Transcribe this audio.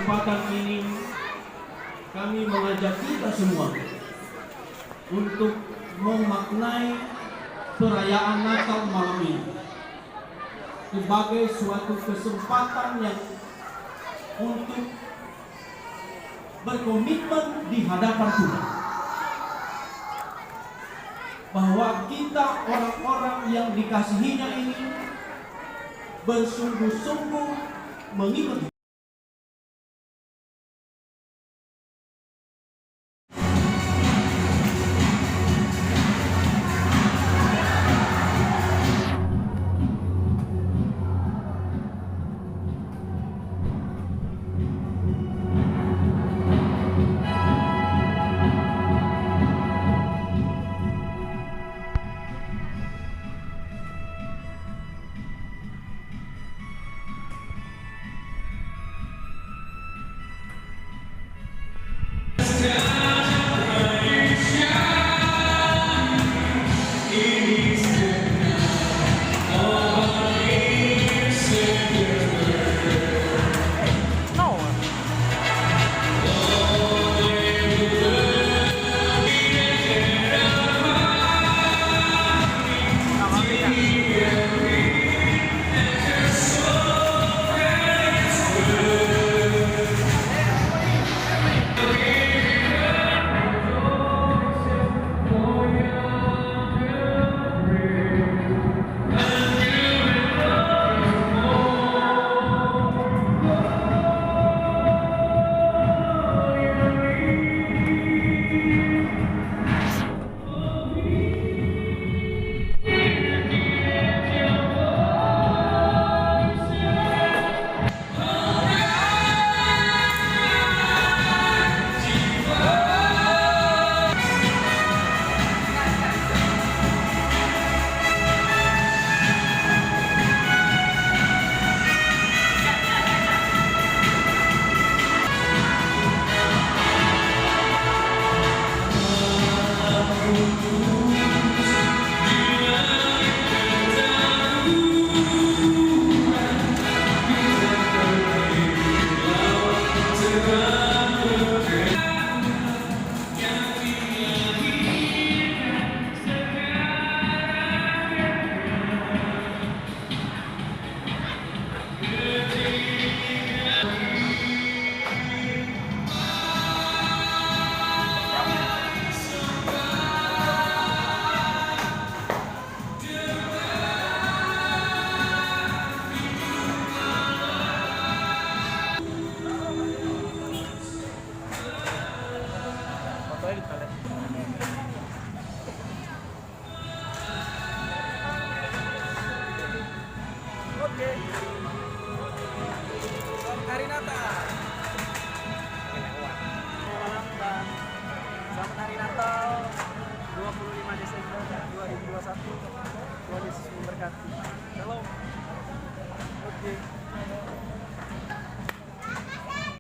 kesempatan ini kami mengajak kita semua untuk memaknai perayaan Natal malam ini sebagai suatu kesempatan yang untuk berkomitmen di hadapan Tuhan bahwa kita orang-orang yang dikasihinya ini bersungguh-sungguh mengikuti Selamat Hari Natal. Selamat Hari Natal 25 Desember 2021. Tuhan Yesus memberkati. Shalom. Oke.